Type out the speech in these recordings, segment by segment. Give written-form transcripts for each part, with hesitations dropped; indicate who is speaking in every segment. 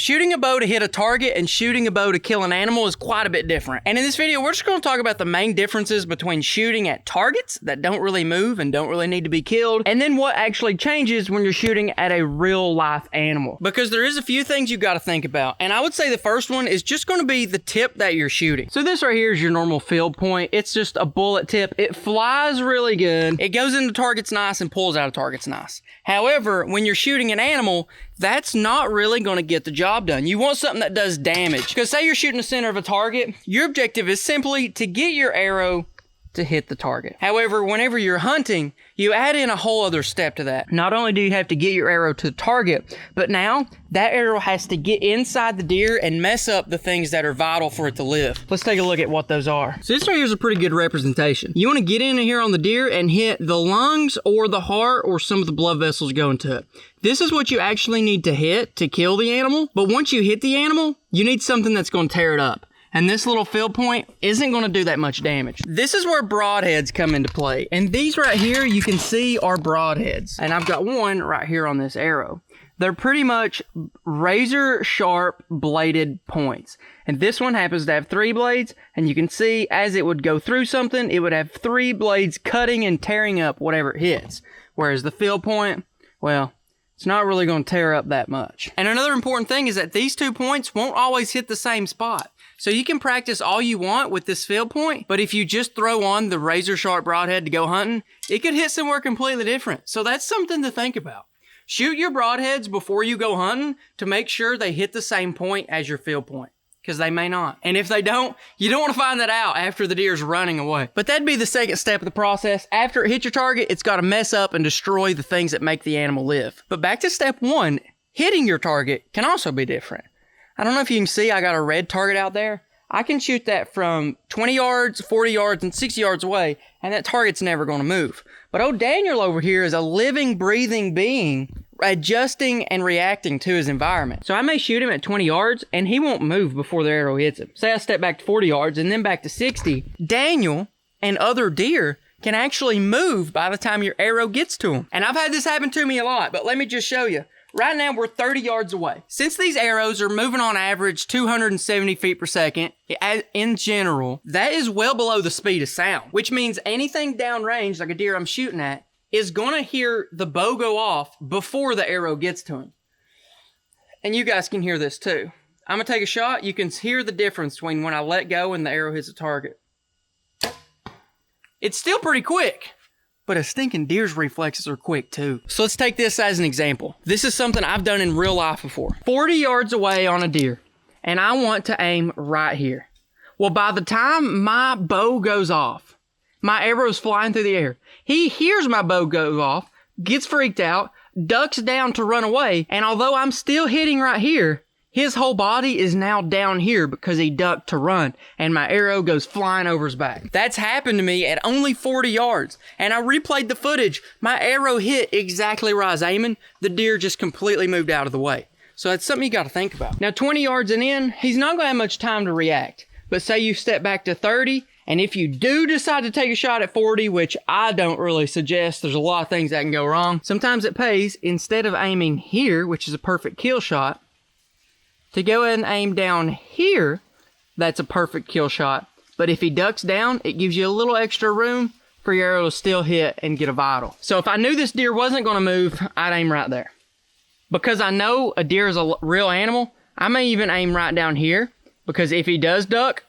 Speaker 1: Shooting a bow to hit a target and shooting a bow to kill an animal is quite a bit different. And in this video, we're just going to talk about the main differences between shooting at targets that don't really move and don't really need to be killed, and then what actually changes when you're shooting at a real life animal. Because there is a few things you got to think about. And I would say the first one is just going to be the tip that you're shooting. So this right here is your normal field point. It's just a bullet tip. It flies really good. It goes into targets nice and pulls out of targets nice. However, when you're shooting an animal, that's not really going to get the job done. You want something that does damage. Because say you're shooting the center of a target, your objective is simply to get your arrow to hit the target. However, whenever you're hunting, you add in a whole other step to that. Not only do you have to get your arrow to the target, but now that arrow has to get inside the deer and mess up the things that are vital for it to live. Let's take a look at what those are. So this right here is a pretty good representation. You want to get in here on the deer and hit the lungs or the heart or some of the blood vessels going to it. This is what you actually need to hit to kill the animal. But once you hit the animal, you need something that's going to tear it up. And this little field point isn't going to do that much damage. This is where broadheads come into play. And these right here, you can see are broadheads. And I've got one right here on this arrow. They're pretty much razor sharp bladed points. And this one happens to have 3 blades. And you can see as it would go through something, it would have 3 blades cutting and tearing up whatever it hits. Whereas the field point, well, it's not really going to tear up that much. And another important thing is that these 2 points won't always hit the same spot. So you can practice all you want with this field point, but if you just throw on the razor sharp broadhead to go hunting, it could hit somewhere completely different. So that's something to think about. Shoot your broadheads before you go hunting to make sure they hit the same point as your field point, because they may not. And if they don't, you don't want to find that out after the deer's running away. But that'd be the second step of the process. After it hits your target, it's got to mess up and destroy the things that make the animal live. But back to step 1, hitting your target can also be different. I don't know if you can see, I got a red target out there. I can shoot that from 20 yards, 40 yards, and 60 yards away, and that target's never going to move. But old Daniel over here is a living, breathing being, adjusting and reacting to his environment. So I may shoot him at 20 yards, and he won't move before the arrow hits him. Say I step back to 40 yards, and then back to 60. Daniel and other deer can actually move by the time your arrow gets to them. And I've had this happen to me a lot, but let me just show you. Right now, we're 30 yards away. Since these arrows are moving on average 270 feet per second, in general, that is well below the speed of sound, which means anything downrange, like a deer I'm shooting at, is going to hear the bow go off before the arrow gets to him. And you guys can hear this too. I'm going to take a shot. You can hear the difference between when I let go and the arrow hits the target. It's still pretty quick. But a stinking deer's reflexes are quick too. So let's take this as an example. This is something I've done in real life before. 40 yards away on a deer, and I want to aim right here. Well, by the time my bow goes off, my arrow's flying through the air. He hears my bow go off, gets freaked out, ducks down to run away, and although I'm still hitting right here, his whole body is now down here because he ducked to run, and my arrow goes flying over his back. That's happened to me at only 40 yards, and I replayed the footage. My arrow hit exactly where I was aiming. The deer just completely moved out of the way. So that's something you got to think about. Now, 20 yards and in, he's not going to have much time to react. But say you step back to 30, and if you do decide to take a shot at 40, which I don't really suggest, there's a lot of things that can go wrong. Sometimes it pays, instead of aiming here, which is a perfect kill shot, to go ahead and aim down here. That's a perfect kill shot. But if he ducks down, it gives you a little extra room for your arrow to still hit and get a vital. So if I knew this deer wasn't going to move, I'd aim right there. Because I know a deer is a real animal, I may even aim right down here. Because if he does duck,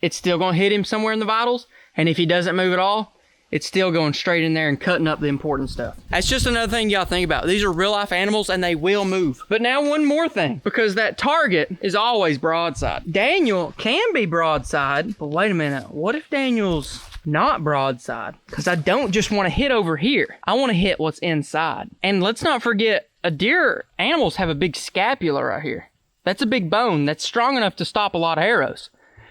Speaker 1: it's still going to hit him somewhere in the vitals. And if he doesn't move at all, it's still going straight in there and cutting up the important stuff. That's just another thing you gotta think about. These are real life animals and they will move. But now one more thing, because that target is always broadside. Daniel can be broadside, but wait a minute. What if Daniel's not broadside? Because I don't just want to hit over here. I want to hit what's inside. And let's not forget, animals have a big scapula right here. That's a big bone that's strong enough to stop a lot of arrows.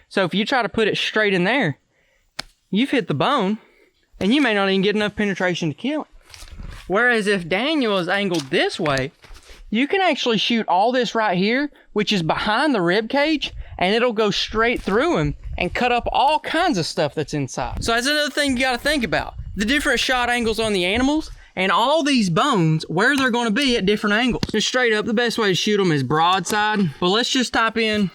Speaker 1: So if you try to put it straight in there, you've hit the bone. And you may not even get enough penetration to kill it. Whereas if Daniel is angled this way, you can actually shoot all this right here, which is behind the rib cage, and it'll go straight through him and cut up all kinds of stuff that's inside. So that's another thing you gotta think about. The different shot angles on the animals and all these bones where they're going to be at different angles. Just straight up, the best way to shoot them is broadside. Well, let's just type in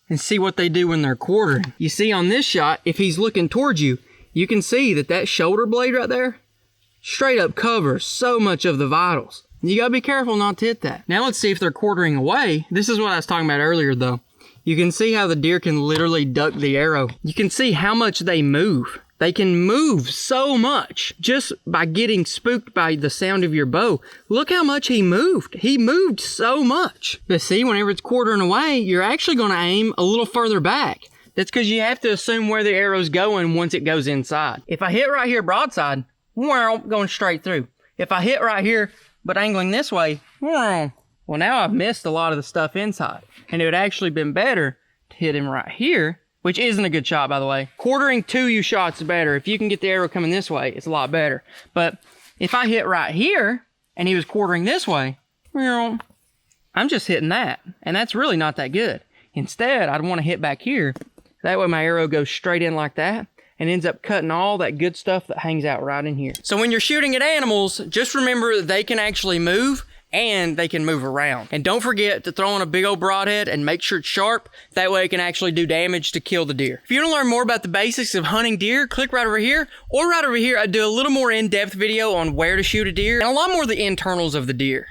Speaker 1: and see what they do when they're quartering. You see on this shot, if he's looking towards you, you can see that that shoulder blade right there straight up covers so much of the vitals. You gotta be careful not to hit that. Now let's see if they're quartering away. This is what I was talking about earlier though. You can see how the deer can literally duck the arrow. You can see how much they move. They can move so much just by getting spooked by the sound of your bow. Look how much he moved. He moved so much. But see, whenever it's quartering away, you're actually gonna aim a little further back. That's because you have to assume where the arrow's going once it goes inside. If I hit right here broadside, going straight through. If I hit right here, but angling this way, well, now I've missed a lot of the stuff inside. And it would actually been better to hit him right here, which isn't a good shot, by the way. Quartering to you shots is better. If you can get the arrow coming this way, it's a lot better. But if I hit right here, and he was quartering this way, well, I'm just hitting that. And that's really not that good. Instead, I'd want to hit back here. That way my arrow goes straight in like that and ends up cutting all that good stuff that hangs out right in here. So when you're shooting at animals, just remember that they can actually move and they can move around. And don't forget to throw on a big old broadhead and make sure it's sharp. That way it can actually do damage to kill the deer. If you want to learn more about the basics of hunting deer, click right over here. Or right over here, I do a little more in-depth video on where to shoot a deer and a lot more of the internals of the deer.